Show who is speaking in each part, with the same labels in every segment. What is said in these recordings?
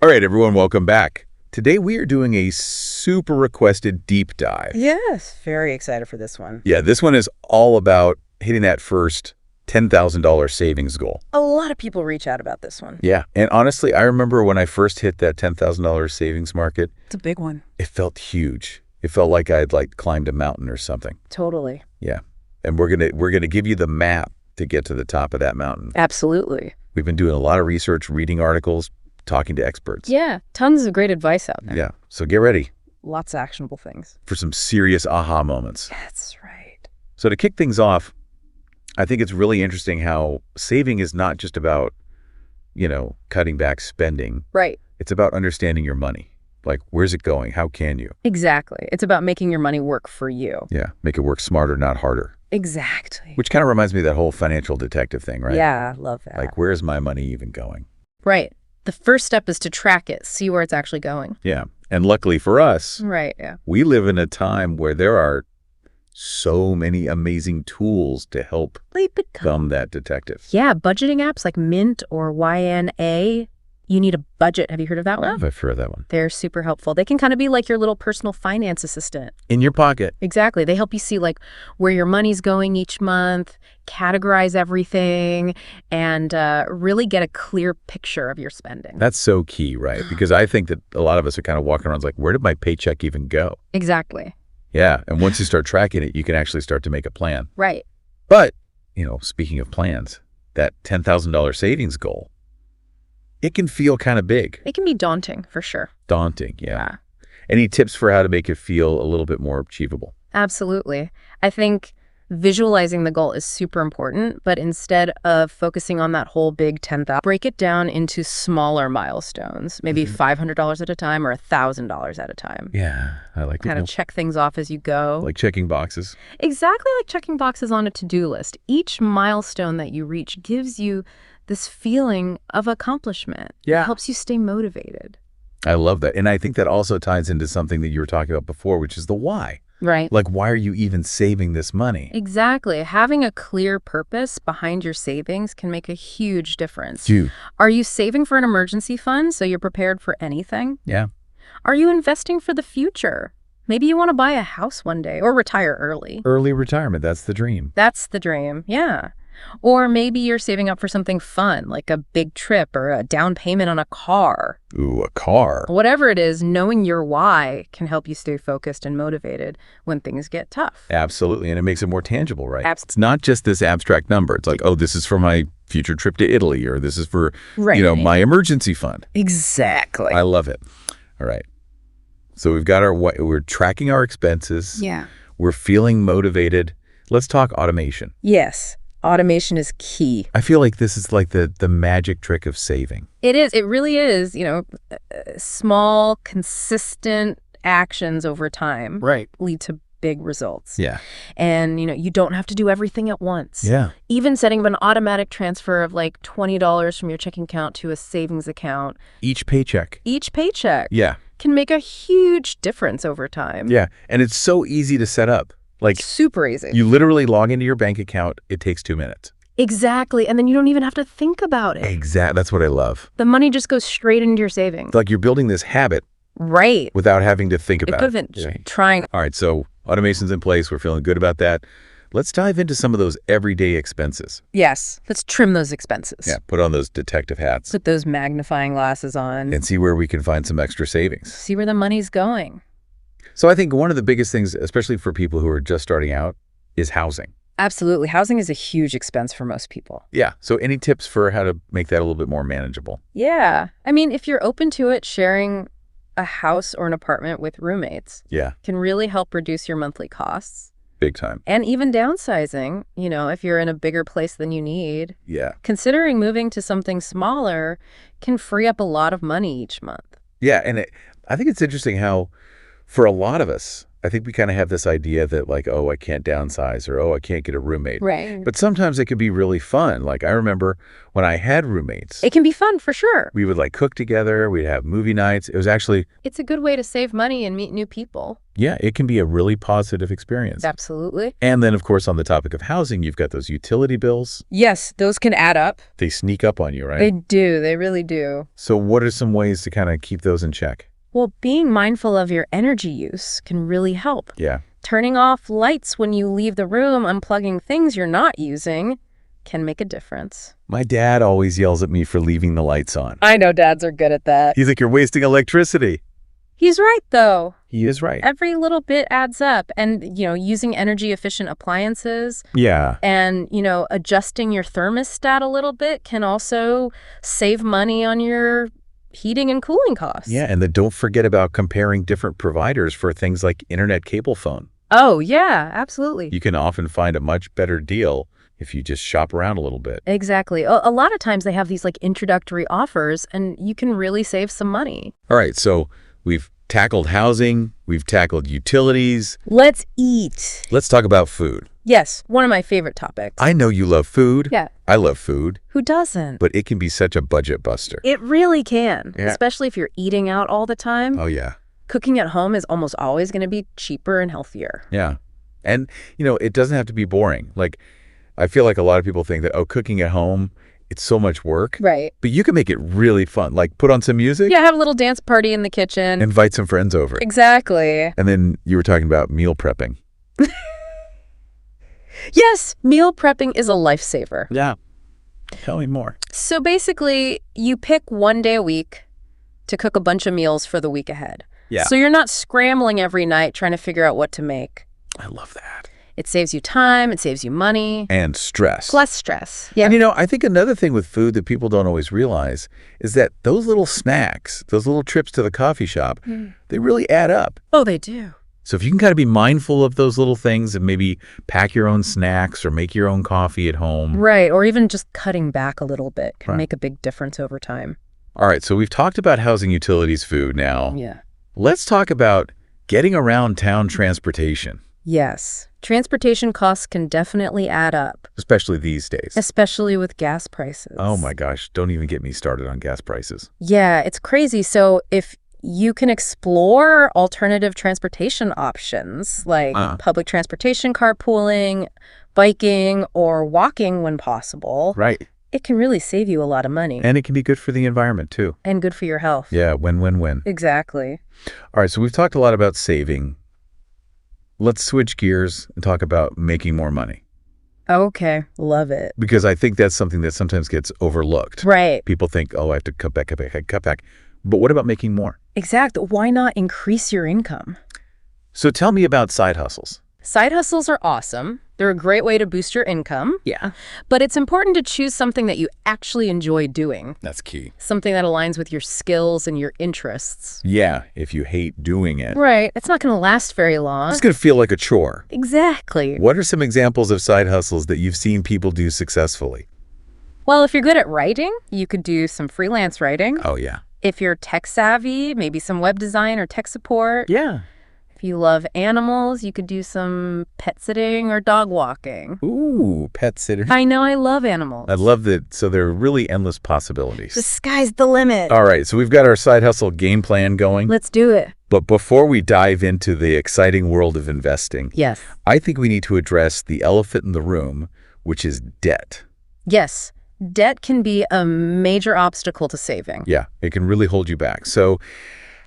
Speaker 1: All right, everyone, welcome back. Today we are doing a super requested deep dive.
Speaker 2: Yes, very excited for this one.
Speaker 1: Yeah, this one is all about hitting that first $10,000 savings goal.
Speaker 2: A lot of people reach out about this one.
Speaker 1: Yeah, and honestly, I remember when I first hit that $10,000 savings market.
Speaker 2: It's a big one.
Speaker 1: It felt huge. It felt like I'd climbed a mountain or something.
Speaker 2: Totally.
Speaker 1: Yeah, and we're gonna give you the map to get to the top of that mountain.
Speaker 2: Absolutely.
Speaker 1: We've been doing a lot of research, reading articles, talking to experts.
Speaker 2: Yeah, tons of great advice out there.
Speaker 1: Yeah, so get ready
Speaker 2: Lots of actionable things.
Speaker 1: for some serious aha moments.
Speaker 2: That's right.
Speaker 1: So to kick things off, I think it's really interesting how saving is not just about, cutting back spending.
Speaker 2: Right.
Speaker 1: It's about understanding your money. Like, where's it going? How can you?
Speaker 2: Exactly. It's about making your money work for you.
Speaker 1: Yeah, make it work smarter, not harder.
Speaker 2: Exactly.
Speaker 1: Which kind of reminds me of that whole financial detective thing, right?
Speaker 2: Yeah, I love that.
Speaker 1: Like, where's my money even going?
Speaker 2: Right. The first step is to track it, see where it's actually going.
Speaker 1: Yeah, and luckily for us,
Speaker 2: Right, yeah.
Speaker 1: we live in a time where there are so many amazing tools to help become that detective.
Speaker 2: Yeah, budgeting apps like Mint or YNA. You need a budget. Have you heard of that one?
Speaker 1: I've heard of that one.
Speaker 2: They're super helpful. They can kind of be like your little personal finance assistant.
Speaker 1: In your pocket.
Speaker 2: Exactly. They help you see where your money's going each month, categorize everything, and really get a clear picture of your spending.
Speaker 1: That's so key, right? Because I think that a lot of us are kind of walking around like, where did my paycheck even go?
Speaker 2: Exactly.
Speaker 1: Yeah. And once you start tracking it, you can actually start to make a plan.
Speaker 2: Right.
Speaker 1: But, speaking of plans, that $10,000 savings goal, it can feel kind of big.
Speaker 2: It can be daunting, for sure.
Speaker 1: Daunting, yeah. Any tips for how to make it feel a little bit more achievable?
Speaker 2: Absolutely. I think visualizing the goal is super important, but instead of focusing on that whole big 10,000, break it down into smaller milestones, maybe $500 at a time or $1,000 at a time.
Speaker 1: Yeah, I like it.
Speaker 2: Kind of check things off as you go.
Speaker 1: Like checking boxes.
Speaker 2: Exactly like checking boxes on a to-do list. Each milestone that you reach gives you this feeling of accomplishment.
Speaker 1: Yeah.
Speaker 2: It helps you stay motivated.
Speaker 1: I love that. And I think that also ties into something that you were talking about before, which is the why.
Speaker 2: Right.
Speaker 1: Like, why are you even saving this money?
Speaker 2: Exactly. Having a clear purpose behind your savings can make a huge difference.
Speaker 1: Dude.
Speaker 2: Are you saving for an emergency fund so you're prepared for anything?
Speaker 1: Yeah.
Speaker 2: Are you investing for the future? Maybe you want to buy a house one day or retire early.
Speaker 1: Early retirement, that's the dream.
Speaker 2: That's the dream, yeah. Or maybe you're saving up for something fun, like a big trip or a down payment on a car.
Speaker 1: Ooh, a car.
Speaker 2: Whatever it is, knowing your why can help you stay focused and motivated when things get tough.
Speaker 1: Absolutely, and it makes it more tangible, right?
Speaker 2: Absolutely.
Speaker 1: It's not just this abstract number. It's like, oh, this is for my future trip to Italy, or this is for, my emergency fund.
Speaker 2: Exactly.
Speaker 1: I love it. All right. So we've got we're tracking our expenses.
Speaker 2: Yeah.
Speaker 1: We're feeling motivated. Let's talk automation.
Speaker 2: Yes. Automation is key.
Speaker 1: I feel like this is like the magic trick of saving.
Speaker 2: It is. It really is. Small, consistent actions over time lead to big results.
Speaker 1: Yeah.
Speaker 2: And, you don't have to do everything at once.
Speaker 1: Yeah.
Speaker 2: Even setting up an automatic transfer of like $20 from your checking account to a savings account.
Speaker 1: Each paycheck. Yeah.
Speaker 2: Can make a huge difference over time.
Speaker 1: Yeah. And it's so easy to set up. Like,
Speaker 2: super easy.
Speaker 1: You literally log into your bank account. It takes 2 minutes.
Speaker 2: Exactly. And then you don't even have to think about it.
Speaker 1: Exactly. That's what I love.
Speaker 2: The money just goes straight into your savings.
Speaker 1: Like you're building this habit.
Speaker 2: Right.
Speaker 1: Without having to think about it.
Speaker 2: Trying.
Speaker 1: All right. So automation's in place. We're feeling good about that. Let's dive into some of those everyday expenses.
Speaker 2: Yes. Let's trim those expenses.
Speaker 1: Yeah. Put on those detective hats.
Speaker 2: Put those magnifying glasses on.
Speaker 1: And see where we can find some extra savings.
Speaker 2: See where the money's going.
Speaker 1: So I think one of the biggest things, especially for people who are just starting out, is housing.
Speaker 2: Absolutely. Housing is a huge expense for most people.
Speaker 1: Yeah. So any tips for how to make that a little bit more manageable?
Speaker 2: Yeah. I mean, if you're open to it, sharing a house or an apartment with roommates can really help reduce your monthly costs.
Speaker 1: Big time.
Speaker 2: And even downsizing, if you're in a bigger place than you need.
Speaker 1: Yeah.
Speaker 2: Considering moving to something smaller can free up a lot of money each month.
Speaker 1: Yeah. And I think it's interesting how, for a lot of us, I think we kind of have this idea that like, oh, I can't downsize or, oh, I can't get a roommate.
Speaker 2: Right.
Speaker 1: But sometimes it can be really fun. Like I remember when I had roommates,
Speaker 2: It can be fun for sure.
Speaker 1: we would like cook together. We'd have movie nights. It was actually,
Speaker 2: It's a good way to save money and meet new people.
Speaker 1: yeah, it can be a really positive experience.
Speaker 2: Absolutely.
Speaker 1: And then, of course, on the topic of housing, you've got those utility bills.
Speaker 2: Yes, those can add up.
Speaker 1: They sneak up on you, right?
Speaker 2: They do. They really do.
Speaker 1: So what are some ways to kind of keep those in check?
Speaker 2: Well, being mindful of your energy use can really help.
Speaker 1: Yeah.
Speaker 2: Turning off lights when you leave the room, unplugging things you're not using can make a difference.
Speaker 1: My dad always yells at me for leaving the lights on.
Speaker 2: I know dads are good at that.
Speaker 1: He's like, you're wasting electricity.
Speaker 2: He's right, though.
Speaker 1: He is right.
Speaker 2: Every little bit adds up. And, using energy efficient appliances
Speaker 1: Yeah.
Speaker 2: and, adjusting your thermostat a little bit can also save money on your heating and cooling costs.
Speaker 1: Yeah, and then don't forget about comparing different providers for things like internet cable phone.
Speaker 2: Oh, yeah, absolutely.
Speaker 1: You can often find a much better deal if you just shop around a little bit.
Speaker 2: Exactly. A lot of times they have these like introductory offers and you can really save some money.
Speaker 1: All right, so we've tackled housing, we've tackled utilities.
Speaker 2: Let's eat.
Speaker 1: Let's talk about food.
Speaker 2: Yes, one of my favorite topics.
Speaker 1: I know you love food.
Speaker 2: Yeah.
Speaker 1: I love food,
Speaker 2: Who doesn't?
Speaker 1: but it can be such a budget buster.
Speaker 2: It really can,
Speaker 1: Yeah.
Speaker 2: especially if you're eating out all the time.
Speaker 1: Oh, yeah.
Speaker 2: Cooking at home is almost always going to be cheaper and healthier.
Speaker 1: Yeah. And, it doesn't have to be boring. Like, I feel like a lot of people think that, oh, cooking at home, it's so much work.
Speaker 2: Right.
Speaker 1: But you can make it really fun. Like, put on some music.
Speaker 2: Yeah, have a little dance party in the kitchen.
Speaker 1: Invite some friends over.
Speaker 2: Exactly.
Speaker 1: And then you were talking about meal prepping.
Speaker 2: Yes, meal prepping is a lifesaver.
Speaker 1: Yeah. Tell me more.
Speaker 2: So basically, you pick one day a week to cook a bunch of meals for the week ahead.
Speaker 1: Yeah.
Speaker 2: So you're not scrambling every night trying to figure out what to make.
Speaker 1: I love that.
Speaker 2: It saves you time, it saves you money.
Speaker 1: And stress.
Speaker 2: Less stress. Yeah.
Speaker 1: And I think another thing with food that people don't always realize is that those little snacks, those little trips to the coffee shop, they really add up.
Speaker 2: Oh, they do.
Speaker 1: So if you can kind of be mindful of those little things and maybe pack your own snacks or make your own coffee at home.
Speaker 2: Right. Or even just cutting back a little bit can
Speaker 1: Right.
Speaker 2: make a big difference over time.
Speaker 1: All right, so we've talked about housing, utilities, food now.
Speaker 2: Yeah.
Speaker 1: Let's talk about getting around town transportation,
Speaker 2: Yes. Transportation costs can definitely add up,
Speaker 1: especially these days.
Speaker 2: especially with gas prices.
Speaker 1: Oh my gosh, don't even get me started on gas prices.
Speaker 2: Yeah, it's crazy. So if you can explore alternative transportation options like public transportation, carpooling, biking, or walking when possible,
Speaker 1: Right.
Speaker 2: it can really save you a lot of money
Speaker 1: And it can be good for the environment too.
Speaker 2: and good for your health.
Speaker 1: Yeah, win, win, win.
Speaker 2: Exactly.
Speaker 1: All right, so we've talked a lot about saving. Let's switch gears and talk about making more money,
Speaker 2: Okay. Love it.
Speaker 1: because I think that's something that sometimes gets overlooked.
Speaker 2: Right.
Speaker 1: People think, oh, I have to cut back. But what about making more?
Speaker 2: Exactly. Why not increase your income?
Speaker 1: So tell me about side hustles.
Speaker 2: Side hustles are awesome. They're a great way to boost your income.
Speaker 1: Yeah.
Speaker 2: But it's important to choose something that you actually enjoy doing,
Speaker 1: That's key.
Speaker 2: something that aligns with your skills and your interests.
Speaker 1: Yeah, if you hate doing it.
Speaker 2: Right. It's not going to last very long.
Speaker 1: It's going to feel like a chore.
Speaker 2: Exactly.
Speaker 1: What are some examples of side hustles that you've seen people do successfully?
Speaker 2: Well, if you're good at writing, you could do some freelance writing.
Speaker 1: Oh, yeah.
Speaker 2: If you're tech savvy, maybe some web design or tech support.
Speaker 1: Yeah.
Speaker 2: If you love animals, you could do some pet sitting or dog walking.
Speaker 1: Ooh, pet sitter.
Speaker 2: I know, I love animals.
Speaker 1: I love that. So there are really endless possibilities.
Speaker 2: The sky's the limit.
Speaker 1: All right, so we've got our side hustle game plan going.
Speaker 2: Let's do it.
Speaker 1: But before we dive into the exciting world of investing,
Speaker 2: Yes.
Speaker 1: I think we need to address the elephant in the room, which is debt.
Speaker 2: Yes. Debt can be a major obstacle to saving.
Speaker 1: Yeah, it can really hold you back. So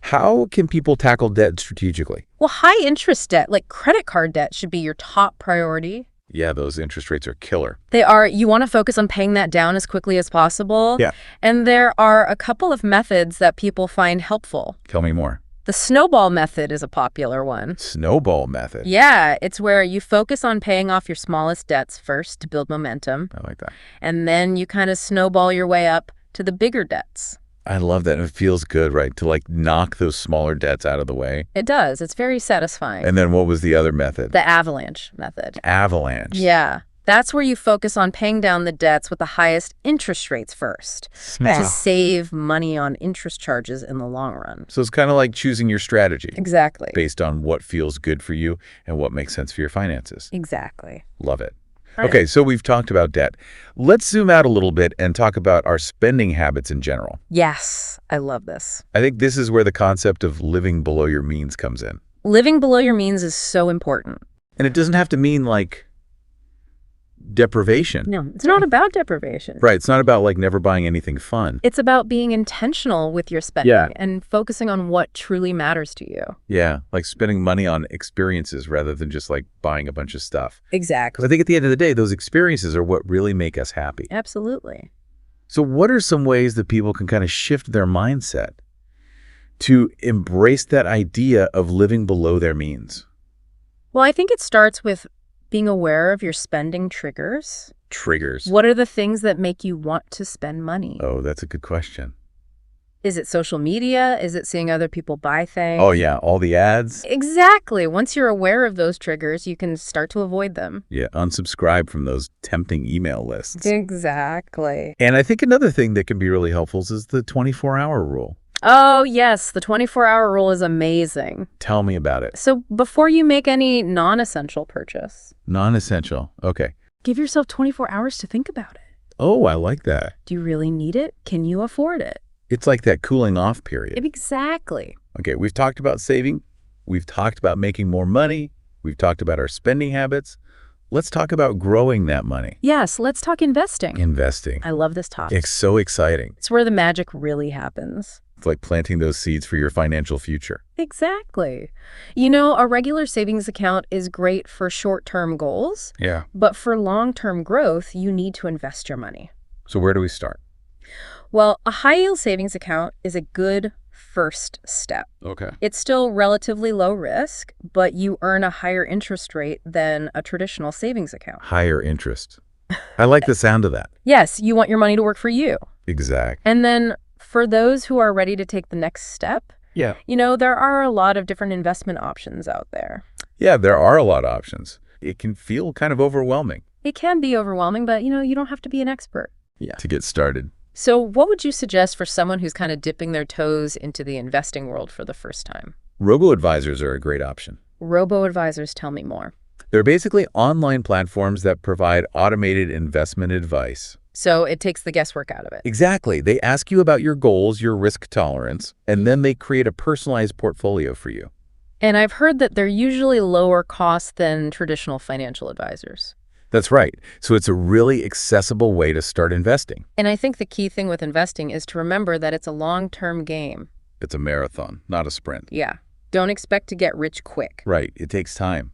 Speaker 1: how can people tackle debt strategically?
Speaker 2: Well, high interest debt, like credit card debt, should be your top priority.
Speaker 1: Yeah, those interest rates are killer.
Speaker 2: They are. You want to focus on paying that down as quickly as possible.
Speaker 1: Yeah.
Speaker 2: And there are a couple of methods that people find helpful.
Speaker 1: Tell me more.
Speaker 2: The snowball method is a popular one.
Speaker 1: Snowball method.
Speaker 2: Yeah, it's where you focus on paying off your smallest debts first to build momentum,
Speaker 1: I like that.
Speaker 2: and then you kind of snowball your way up to the bigger debts.
Speaker 1: I love that. It feels good, right? To like knock those smaller debts out of the way.
Speaker 2: It does. It's very satisfying.
Speaker 1: And then what was the other method?
Speaker 2: The avalanche method.
Speaker 1: Avalanche.
Speaker 2: Yeah. That's where you focus on paying down the debts with the highest interest rates first to save money on interest charges in the long run.
Speaker 1: So it's kind of like choosing your strategy
Speaker 2: Exactly.
Speaker 1: based on what feels good for you and what makes sense for your finances.
Speaker 2: Exactly.
Speaker 1: Love it.
Speaker 2: Right.
Speaker 1: Okay, so we've talked about debt. Let's zoom out a little bit and talk about our spending habits in general.
Speaker 2: Yes, I love this.
Speaker 1: I think this is where the concept of living below your means comes in.
Speaker 2: Living below your means is so important.
Speaker 1: And it doesn't have to mean like deprivation.
Speaker 2: No, it's not about deprivation.
Speaker 1: Right. It's not about like never buying anything fun.
Speaker 2: It's about being intentional with your spending and focusing on what truly matters to you.
Speaker 1: Yeah. Like spending money on experiences rather than just like buying a bunch of stuff.
Speaker 2: Exactly.
Speaker 1: Because I think at the end of the day, those experiences are what really make us happy.
Speaker 2: Absolutely.
Speaker 1: So what are some ways that people can kind of shift their mindset to embrace that idea of living below their means?
Speaker 2: Well, I think it starts with being aware of your spending triggers.
Speaker 1: Triggers.
Speaker 2: What are the things that make you want to spend money?
Speaker 1: Oh, that's a good question.
Speaker 2: Is it social media? Is it seeing other people buy things?
Speaker 1: Oh, yeah. All the ads.
Speaker 2: Exactly. Once you're aware of those triggers, you can start to avoid them.
Speaker 1: Yeah. Unsubscribe from those tempting email lists.
Speaker 2: Exactly.
Speaker 1: And I think another thing that can be really helpful is the 24-hour rule.
Speaker 2: Oh, yes. The 24-hour rule is amazing.
Speaker 1: Tell me about it.
Speaker 2: So before you make any non-essential purchase,
Speaker 1: Non-essential. Okay.
Speaker 2: give yourself 24 hours to think about it.
Speaker 1: Oh, I like that.
Speaker 2: Do you really need it? Can you afford it?
Speaker 1: It's like that cooling off period.
Speaker 2: Exactly.
Speaker 1: Okay, we've talked about saving. We've talked about making more money. We've talked about our spending habits. Let's talk about growing that money.
Speaker 2: Yes, let's talk investing.
Speaker 1: Investing.
Speaker 2: I love this topic.
Speaker 1: It's so exciting.
Speaker 2: It's where the magic really happens.
Speaker 1: It's like planting those seeds for your financial future.
Speaker 2: Exactly. You know, a regular savings account is great for short-term goals,
Speaker 1: Yeah.
Speaker 2: but for long-term growth, you need to invest your money.
Speaker 1: So where do we start?
Speaker 2: Well, a high-yield savings account is a good first step.
Speaker 1: Okay.
Speaker 2: It's still relatively low risk, but you earn a higher interest rate than a traditional savings account.
Speaker 1: Higher interest. I like the sound of that.
Speaker 2: Yes, you want your money to work for you.
Speaker 1: Exact.
Speaker 2: And then for those who are ready to take the next step,
Speaker 1: Yeah.
Speaker 2: you know, there are a lot of different investment options out there.
Speaker 1: Yeah, there are a lot of options. It can feel kind of overwhelming.
Speaker 2: It can be overwhelming, but, you know, you don't have to be an expert.
Speaker 1: Yeah. To get started.
Speaker 2: So what would you suggest for someone who's kind of dipping their toes into the investing world for the first time?
Speaker 1: Robo-advisors are a great option.
Speaker 2: Robo-advisors, tell me more.
Speaker 1: They're basically online platforms that provide automated investment advice.
Speaker 2: So it takes the guesswork out of it.
Speaker 1: Exactly. They ask you about your goals, your risk tolerance, and then they create a personalized portfolio for you.
Speaker 2: And I've heard that they're usually lower cost than traditional financial advisors.
Speaker 1: That's right. So it's a really accessible way to start investing.
Speaker 2: And I think the key thing with investing is to remember that it's a long-term game.
Speaker 1: It's a marathon, not a sprint.
Speaker 2: Yeah. Don't expect to get rich quick.
Speaker 1: Right. It takes time,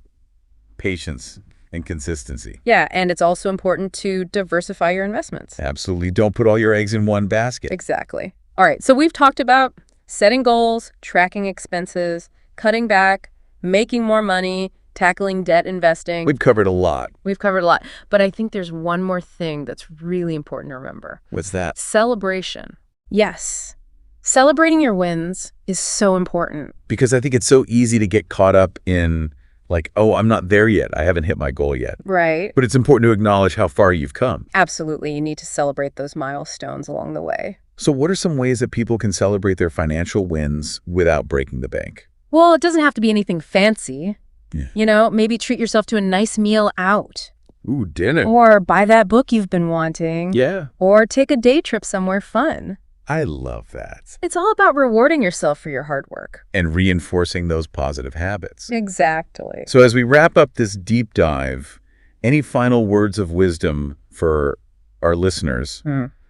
Speaker 1: patience, and consistency.
Speaker 2: Yeah, and it's also important to diversify your investments.
Speaker 1: Absolutely. Don't put all your eggs in one basket.
Speaker 2: Exactly. All right, so we've talked about setting goals, tracking expenses, cutting back, making more money, tackling debt investing.
Speaker 1: We've covered a lot.
Speaker 2: We've covered a lot. But I think there's one more thing that's really important to remember.
Speaker 1: What's that?
Speaker 2: Celebration. Yes. Celebrating your wins is so important.
Speaker 1: Because I think it's so easy to get caught up in like, oh, I'm not there yet. I haven't hit my goal yet.
Speaker 2: Right.
Speaker 1: But it's important to acknowledge how far you've come.
Speaker 2: Absolutely. You need to celebrate those milestones along the way.
Speaker 1: So what are some ways that people can celebrate their financial wins without breaking the bank?
Speaker 2: Well, it doesn't have to be anything fancy.
Speaker 1: Yeah.
Speaker 2: You know, maybe treat yourself to a nice meal out.
Speaker 1: Ooh, dinner.
Speaker 2: Or buy that book you've been wanting.
Speaker 1: Yeah.
Speaker 2: Or take a day trip somewhere fun.
Speaker 1: I love that.
Speaker 2: It's all about rewarding yourself for your hard work.
Speaker 1: And reinforcing those positive habits.
Speaker 2: Exactly.
Speaker 1: So as we wrap up this deep dive, any final words of wisdom for our listeners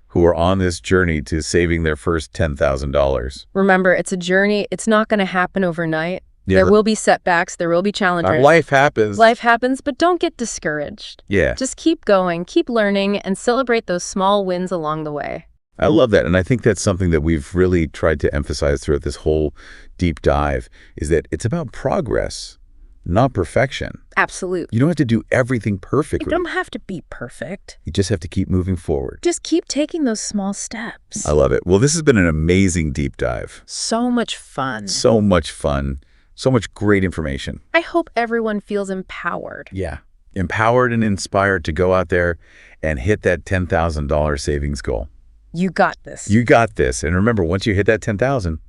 Speaker 1: who are on this journey to saving their first $10,000?
Speaker 2: Remember, it's a journey. It's not going to happen overnight.
Speaker 1: Yeah,
Speaker 2: there will be setbacks. There will be challenges.
Speaker 1: life happens.
Speaker 2: Life happens, but don't get discouraged.
Speaker 1: Yeah.
Speaker 2: Just keep going, keep learning, and celebrate those small wins along the way.
Speaker 1: I love that. And I think that's something that we've really tried to emphasize throughout this whole deep dive is that it's about progress, not perfection.
Speaker 2: Absolutely.
Speaker 1: You don't have to do everything
Speaker 2: You
Speaker 1: perfectly.
Speaker 2: don't have to be perfect.
Speaker 1: You just have to keep moving forward.
Speaker 2: Just keep taking those small steps.
Speaker 1: I love it. Well, this has been an amazing deep dive.
Speaker 2: So much fun.
Speaker 1: So much fun. So much great information.
Speaker 2: I hope everyone feels empowered.
Speaker 1: Yeah. empowered and inspired to go out there and hit that $10,000 savings goal.
Speaker 2: You got this.
Speaker 1: You got this. And remember, once you hit that 10,000,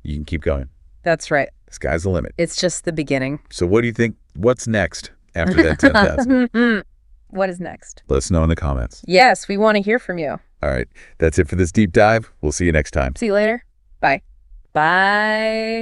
Speaker 1: you can keep going.
Speaker 2: That's right.
Speaker 1: The sky's the limit.
Speaker 2: It's just the beginning.
Speaker 1: So what do you think? What's next after that 10,000?
Speaker 2: What is next?
Speaker 1: Let us know in the comments.
Speaker 2: Yes, we want to hear from you.
Speaker 1: All right. That's it for this deep dive. We'll see you next time.
Speaker 2: See you later. Bye. Bye.